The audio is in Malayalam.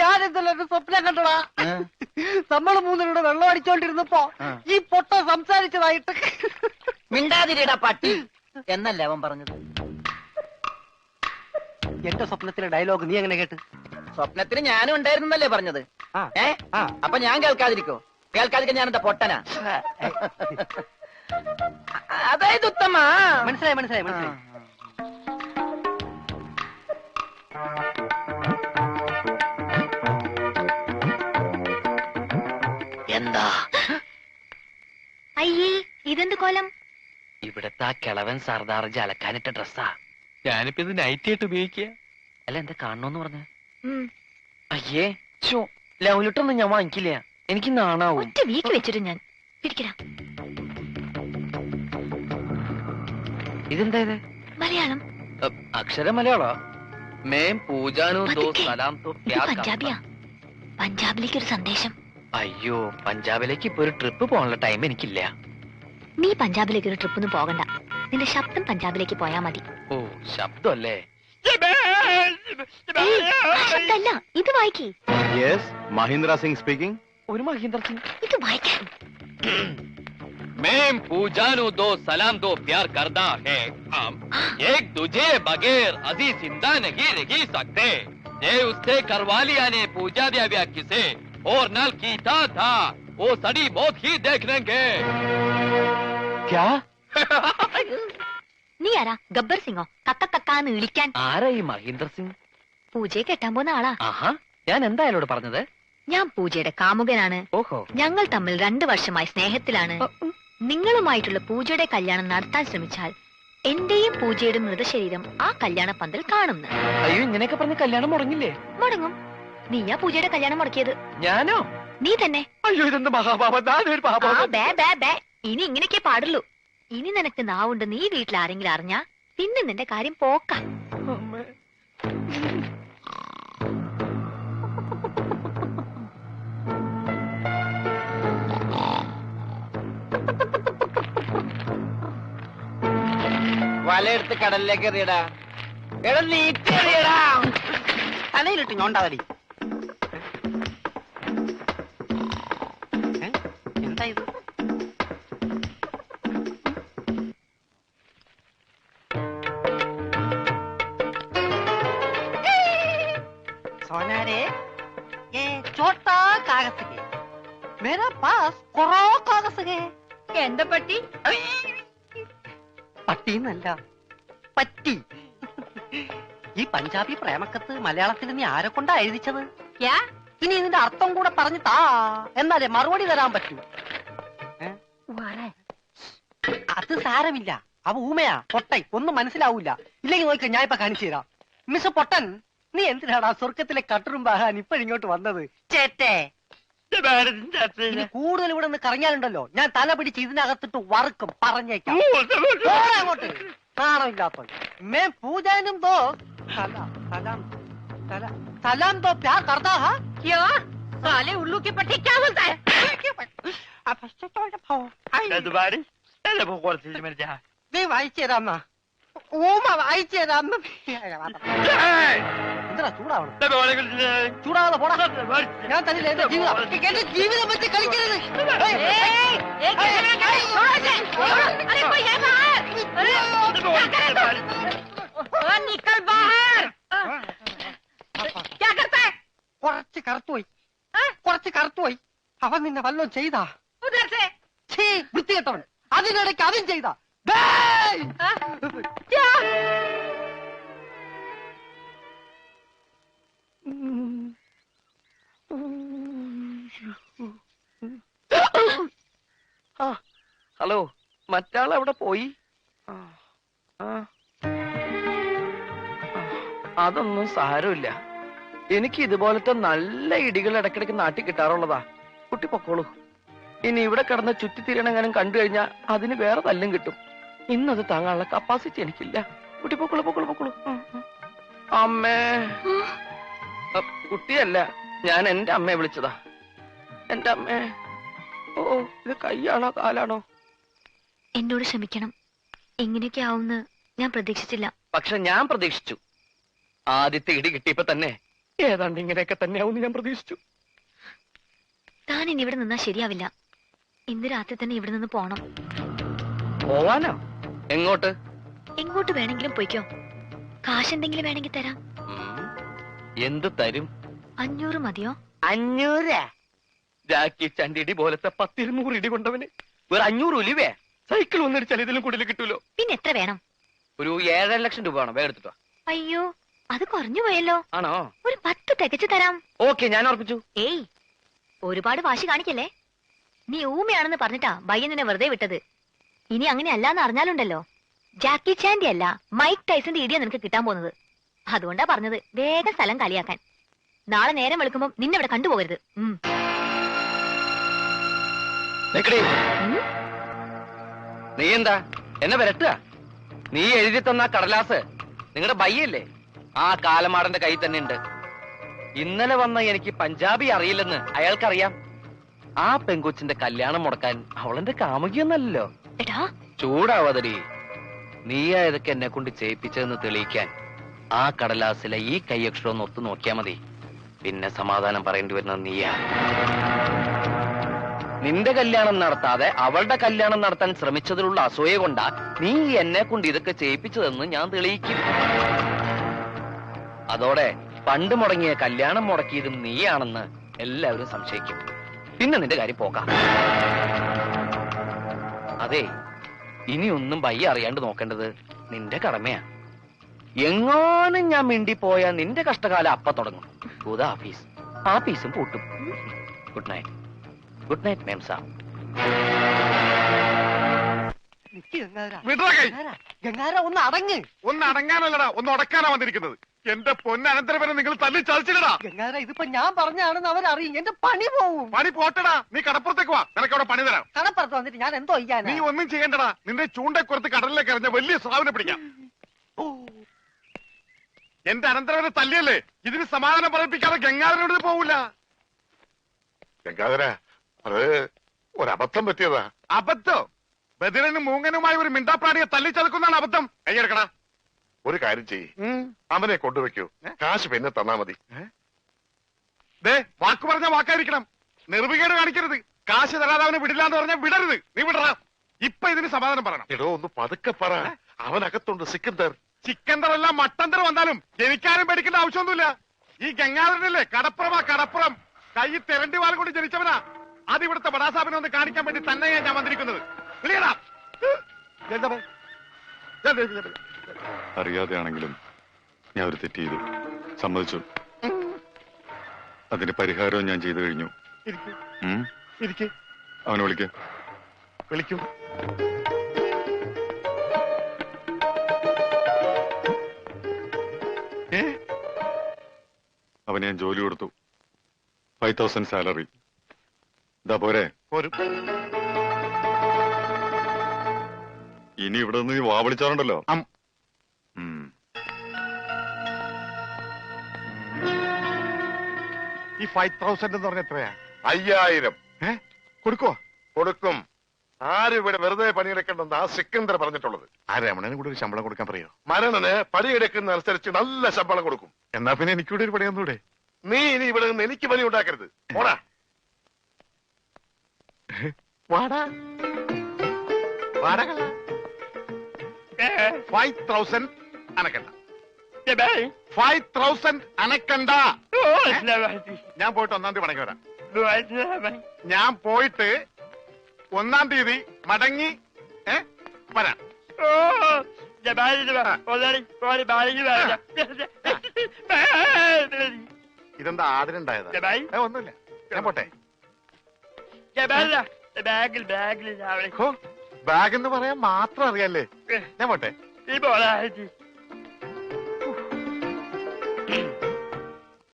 ഞാനെന്തല്ലോ സ്വപ്നം കണ്ടടാ. നമ്മള് മൂന്നിലൂടെ വെള്ളം അടിച്ചോണ്ടിരുന്നപ്പോ ഈ പൊട്ട സംസാരിച്ചതായിട്ട്. മിണ്ടാതിരിടാ പട്ടി എന്നല്ലേ അവൻ പറഞ്ഞത്. എന്റെ സ്വപ്നത്തിലെ ഡയലോഗ് നീ എങ്ങനെ കേട്ട്? സ്വപ്നത്തിന് ഞാനും ഉണ്ടായിരുന്നല്ലേ പറഞ്ഞത്. അപ്പൊ ഞാൻ കേൾക്കാതിരിക്കോ? കേൾക്കാതിരിക്കാൻ ഞാൻ എന്താ പൊട്ടനാ? അതായത് ഉത്തമ. മനസ്സിലായി മനസ്സിലായി മനസ്സിലായി. എന്താ? അയ്യേ, ഇതെന്ത് കോലം? ഇവിടത്തെ ആ കിളവൻ സർദാർജി അലക്കാനിട്ട ഡ്രസ്സാ. ഞാനിപ്പോ ഇത് നൈറ്റ് ആയിട്ട് ഉപയോഗിക്കുക. അല്ല എന്താ കാണണോന്ന് പറഞ്ഞ? അയ്യേ ലൗലിട്ടൊന്നും ഞാൻ വാങ്ങിക്കില്ല, എനിക്ക് നാണാവും. ഒറ്റ വീക്ക് വെച്ചിട്ട് ഞാൻ പിടിക്കണം. ഇതെന്താ ഇത്? മലയാളം. അക്ഷരം മലയാളോ? മേം പൂജാനോ ദോ സലാം തോ ക്യാ? പഞ്ചാബിയാ. പഞ്ചാബിലേക്ക് ഒരു സന്ദേശം. അയ്യോ, പഞ്ചാബിലേക്ക് ഇപ്പൊ ഒരു ട്രിപ്പ് പോകാനുള്ള ടൈം എനിക്കില്ല. നീ പഞ്ചാബിലേക്ക് ഒരു ട്രിപ്പ് ഒന്നും പോകണ്ട. നിന്റെ ശബ്ദം പഞ്ചാബിലേക്ക് പോയാ മതി. ഓ, ശബ്ദമല്ലേ? ശബ്ദമല്ല, ഇത് വായിക്കേ. മഹീന്ദ്ര സിംഗ് സ്പീക്കിംഗ്. ഒരു മഹീന്ദ്ര സിംഗ്. ഇത് വായിക്കാൻ. मैं पूजानु दो सलाम दो प्यार करता है हम एक दूजे बगैर अजी जिंदा नहीं रह सकते। ये उससे करवालिया ने पूजा दिया व्या किसे और नल कीता था वो सड़ी मौत ही देख लेंगे। क्या? നീ ആരാ? ഗബ്ബർ സിംഗോ? കക്ക കക്കാന്ന് വിളിക്കാൻ. ആരാ ഈ മഹീന്ദ്ര സിംഗ്? പൂജയെ കെട്ടാൻ പോകുന്ന ആളാ. ആഹാ, ഞാൻ എന്താ അയാളോട് പറഞ്ഞത്? ഞാൻ പൂജയുടെ കാമുകനാണ്. ഓഹോ. ഞങ്ങൾ തമ്മിൽ 2 വർഷമായി സ്നേഹത്തിലാണ്. നിങ്ങളുമായിട്ടുള്ള പൂജയുടെ കല്യാണം നടത്താൻ ശ്രമിച്ചാൽ എന്റെയും പൂജയുടെ മൃതശരീരം ആ കല്യാണ പന്തൽ കാണുന്നു. അയ്യോ, ഇങ്ങനെയൊക്കെ പറഞ്ഞ് കല്യാണം മുടങ്ങില്ലേ? മുടങ്ങും. നീയാ പൂജയുടെ കല്യാണം മുടക്കിയത്. ഞാനോ? നീ തന്നെ. അയ്യോ, ഇതെന്ത് മഹാപാപം! ഇനി ഇങ്ങനെയൊക്കെ പാടുള്ളൂ. ഇനി നിനക്ക് നാവുണ്ട്. നീ വീട്ടിൽ ആരെങ്കിലും അറിഞ്ഞാ പിന്നെ നിന്റെ കാര്യം പോക്കാം. വലയെടുത്ത് കടലിലേക്ക് എറിയടാ. എടാ, നീക്കെറിയടാ. തലയിലിട്ട് ഞോണ്ടാവലി. എന്താ ഇത്? सोनारे, ये छोटा कागज है, मेरा पास कोरा कागज है. എന്താ പറ്റി? പട്ടിന്നല്ല, പറ്റി. ഈ പഞ്ചാബി പ്രേമക്കത്ത് മലയാളത്തിൽ നീ ആരെ കൊണ്ടാ എഴുതിച്ചത്? ഇനി ഇതിന്റെ അർത്ഥം കൂടെ പറഞ്ഞു താ, എന്നാലേ മറുപടി തരാൻ പറ്റൂ. അത് സാരമില്ല, അവ ഊമയാ, പൊട്ടൈ, ഒന്നും മനസ്സിലാവൂല. ഇല്ലെങ്കിൽ നോക്ക, ഞാൻ ഇപ്പൊ കാണിച്ചു തരാം. മിസ് പൊട്ടൻ, നീ എന്തിനാടാ സ്വർഗത്തിലെ കട്ടറും ബാഹാൻ ഇപ്പോഴിങ്ങോട്ട് വന്നത്? ചേട്ടേ, കൂടുതൽ ഇവിടെ നിന്ന് കറങ്ങിയാലുണ്ടല്ലോ ഞാൻ തല പിടിച്ച് ഇതിനകത്തിട്ട് വറുക്കും, പറഞ്ഞേക്കാം. അങ്ങോട്ട് നാണമില്ലാത്ത മേ പൂജാനും ദോ സലാം ദോ പ്യാർ കർത്താ ഹാ. ക്യാ സാലേ ഉള്ളൂ की पट्टी क्या बोलता है? നീ വായിച്ചേരാമ്മ, ഊമ വായിച്ചേരാമ്മ. എന്താ ചൂടാവണം? ചൂടാവാതെ പോടാ. ഞാൻ തന്നില്ല എന്റെ ജീവിതം. എന്റെ ജീവിതം വെച്ച് കളിക്കരുത്. കുറച്ച് കറുത്തുപോയി, കുറച്ച് കറുത്തുപോയി. അവൻ നിന്നെ വല്ലതും ചെയ്താ? വൃത്തികെട്ടവൻ, അതിനിടയ്ക്ക് അതും ചെയ്താ? ഹലോ, മറ്റാൾ എവിടെ പോയി? അതൊന്നും സാരമില്ല. എനിക്ക് ഇതുപോലത്തെ നല്ല ഇടികൾ ഇടയ്ക്കിടയ്ക്ക് നാട്ടിൽ കിട്ടാറുള്ളതാ. കുട്ടി പൊക്കോളൂ. ഇനി ഇവിടെ കിടന്ന് ചുറ്റിത്തിരിയണെങ്കിലും കണ്ടു കഴിഞ്ഞാൽ അതിന് വേറെ തല്ലും കിട്ടും. ഇന്നത് താങ്ങാനുള്ള കപ്പാസിറ്റി എനിക്കില്ല. കുട്ടി പൊക്കോളൂ, പൊക്കോളൂ, പൊക്കോളൂ. അമ്മേ. കുട്ടിയല്ല, ഞാൻ എന്റെ അമ്മയെ വിളിച്ചതാ. എന്റെ അമ്മേ. ഓ, ഇത് കൈയാണോ കാലാണോ? എന്നോട് ക്ഷമിക്കണം. എങ്ങനെയൊക്കെ ആവുമെന്ന് ഞാൻ പ്രതീക്ഷിച്ചില്ല. പക്ഷെ ഞാൻ പ്രതീക്ഷിച്ചു. ആദ്യത്തെ ഇടി കിട്ടിയപ്പോ തന്നെ ഏതാണ്ട് ഇങ്ങനെയൊക്കെ തന്നെയാവും ഞാൻ പ്രതീക്ഷിച്ചു. താൻ ഇനി ഇവിടെ നിന്നാ ശരിയാവില്ല. ഇന്ന് രാത്രി തന്നെ ഇവിടെ നിന്ന് പോണം. പോവാനോ? എങ്ങോട്ട്? എങ്ങോട്ട് വേണമെങ്കിലും പോയിക്കോ. കാശ് എന്തെങ്കിലും വേണമെങ്കിൽ തരാം. എന്ത് തരും? 500 മതിയോ? 500? ജാക്കി ചണ്ടിടി പോലത്തെ 10-200 ഇടി കൊണ്ടവന് ഒരു 500 ഒലിവേ സൈക്കിൾ വന്നിടിച്ചാൽ ഇതിലും കൂടുതൽ കിട്ടൂലോ. പിന്നെ എത്ര വേണം? ഒരു 7.5 ലക്ഷം രൂപ വേണം. വേഗം എടുത്തിട്ടോ. അയ്യോ, അത് കുറഞ്ഞു പോയല്ലോ. ആണോ? ഒരു 10 തികച്ചു തരാം. ഓക്കെ, ഞാൻ ഉറപ്പിച്ചു. ഏയ്, ഒരുപാട് വാശി കാണിക്കല്ലേ. നീ ഊമയാണെന്ന് പറഞ്ഞിട്ടാ ബയ്യൻ നിന്നെ വെറുതെ വിട്ടത്. ഇനി അങ്ങനെ അല്ലാന്ന് അറിഞ്ഞാലുണ്ടല്ലോ, ജാക്കി ചാൻഡി അല്ല മൈക്ക് ടൈസന്റെ ഇടിയാ നിനക്ക് കിട്ടാൻ പോകുന്നത്. അതുകൊണ്ടാ പറഞ്ഞത് വേഗം സ്ഥലം കളിയാക്കാൻ. നാളെ നേരം വെളുക്കുമ്പോ നിന്നെ ഇവിടെ കണ്ടുപോകരുത്. നീ എന്താ എന്നെ വരട്ടുക? നീ എഴുതി തന്ന കടലാസ് നിങ്ങളുടെ ബയ്യല്ലേ? ആ കാലമാടന്റെ കയ്യിൽ തന്നെ ഉണ്ട്. ഇന്നലെ വന്ന എനിക്ക് പഞ്ചാബി അറിയില്ലെന്ന് അയാൾക്കറിയാം. ആ പെങ്കൊച്ചിന്റെ കല്യാണം മുടക്കാൻ അവളെന്റെ കാമുകിയൊന്നല്ലോ. ചൂടാവാതടി. നീയാ ഇതൊക്കെ എന്നെ കൊണ്ട് ചെയ്യിപ്പിച്ചതെന്ന് തെളിയിക്കാൻ ആ കടലാസിലെ ഈ കൈയക്ഷരം ഒന്ന് ഒത്തു നോക്കിയാ മതി. പിന്നെ സമാധാനം പറയേണ്ടി വരുന്നത് നീയാ. നിന്റെ കല്യാണം നടത്താതെ അവളുടെ കല്യാണം നടത്താൻ ശ്രമിച്ചതിലുള്ള അസൂയ കൊണ്ടാ നീ എന്നെ കൊണ്ട് ഇതൊക്കെ ചെയ്യിപ്പിച്ചതെന്ന് ഞാൻ തെളിയിക്കും. അതോടെ പണ്ട് മുടങ്ങിയ കല്യാണം മുടക്കിയതും നീയാണെന്ന് എല്ലാവരും സംശയിക്കും. പിന്നെ നിന്റെ കാര്യം പോകാം. അതെ, ഇനിയൊന്നും ബയ്യ അറിയാണ്ട് നോക്കേണ്ടത് നിന്റെ കടമയാ. എങ്ങാനും ഞാൻ മിണ്ടിപ്പോയാ നിന്റെ കഷ്ടകാലം അപ്പ തുടങ്ങും. ആഫീസ് ആഫീസും പൂട്ടും. Good night. Good night ma'am sir. ഗംഗാര ഒന്ന് അടങ്ങ്. ഒന്ന് അടങ്ങാനല്ലടാ, ഒന്ന് ഉടക്കാനാ വന്നിരിക്കുന്നത്. എന്റെ പൊന്നനന്തരവനെ നിങ്ങൾ തല്ലി ചതിച്ചില്ലടാ. ഗംഗാര ഇതിപ്പോ ഞാൻ പറഞ്ഞാണെന്ന് അവരറിയും. എന്റെ പണി പോവും. പണി പോട്ടടാ, നീ കടപ്പുറത്തേക്ക് വാ, നിനക്ക് അവിടെ പണി തരാം. കടപ്പുറത്ത് വന്നിട്ട് ഞാൻ എന്തോ ചെയ്യാൻ? നീ ഒന്നും ചെയ്യണ്ടടാ, നിന്റെ ചൂണ്ടക്കുറത്ത് കടലിലേക്ക് എറിഞ്ഞ വലിയ സ്രാവിനെ പിടിക്കാം. എന്റെ അനന്തരവനെ തല്ലിയല്ലേ, ഇതിന് സമാധാനം പറയിപ്പിക്കാതെ ഗംഗാധരനോട് പോവില്ല. ഗംഗാധര, അത് ഒരബദ്ധം പറ്റിയതാ. അബദ്ധം? ബദിരനും മൂങ്ങനുമായി ഒരു മിണ്ടാപ്രാണിയെ തല്ലിച്ചതക്കുന്നതാണ് അബദ്ധം. കൈയെടുക്കടാ. ഒരു കാര്യം ചെയ്യ്, അവനെ കൊണ്ടുവയ്ക്കൂ, കാശ് പിന്നെ തന്നാ മതി. വാക്ക് പറഞ്ഞ വാക്കായിരിക്കണം, നിർവികേട് കാണിക്കരുത്. കാശ് തരാതെ അവനെ വിടില്ലാന്ന് പറഞ്ഞാൽ വിടരുത്. നീ വിടറാ. ഇപ്പൊ ഇതിന് സമാധാനം പറയണം. എടോ ഒന്ന് പതുക്കെ പറ. അവനകത്തുണ്ട് സിക്കന്ദർ. ചിക്കന്തറല്ല മട്ടന്തർ വന്നാലും എനിക്കാരും പേടിക്കേണ്ട ആവശ്യമൊന്നുമില്ല. ഈ ഗംഗാധരനല്ലേ കടപ്പുറം. കൈ തെരണ്ടി വാൽ കൊണ്ട് ജനിച്ചവനാ. അത് ഇവിടുത്തെ ബടാസാബിനെ ഒന്ന് കാണിക്കാൻ വേണ്ടി തന്നെയാ ഞാൻ വന്നിരിക്കുന്നത്. അറിയാതെയാണെങ്കിലും ഞാൻ ഒരു തെറ്റ് ചെയ്തു, സമ്മതിച്ചു. അതിന്റെ പരിഹാരവും ഞാൻ ചെയ്തു കഴിഞ്ഞു. അവനെ വിളിക്കും. അവന് ഞാൻ ജോലി കൊടുത്തു. 5,000 സാലറി. ഇതാ പോരെ? ഇനി ഇവിടെ നിന്ന് വാ വിളിച്ചാറുണ്ടല്ലോ. ഈ 5,000 എന്ന് പറഞ്ഞ എത്രയാ? 5,000. കൊടുക്കും. ആരും ഇവിടെ വെറുതെ പണിയെടുക്കണ്ടെന്ന് ആ സിക്കന്ദർ പറഞ്ഞിട്ടുള്ളത്. ആ രമണന് കൂടെ ഒരു ശമ്പളം കൊടുക്കാൻ പറയോ? മരണന് പണിയെടുക്കുന്ന അനുസരിച്ച് നല്ല ശമ്പളം കൊടുക്കും. എന്നാ പിന്നെ എനിക്കൂടെ ഒരു പണി തന്നൂടെ? നീ ഇനി ഇവിടെ നിന്ന് എനിക്ക് പണി ഉണ്ടാക്കരുത്. പോടാ. വാടാ. 5,000 അനക്കണ്ട. 5,000 അനക്കണ്ട. ഞാൻ പോയിട്ട് 1-ാം തീയതി മടങ്ങി വരാം. ഞാൻ പോയിട്ട് 1-ാം തീയതി മടങ്ങി വരാം. ഇതെന്താ ആദരണ്ടായതാ? ഒന്നുമില്ല, ഞാൻ പോട്ടെ. ബാഗ് എന്ന് പറയാൻ മാത്രം അറിയാല്ലേ? ഞാൻ പോട്ടെ.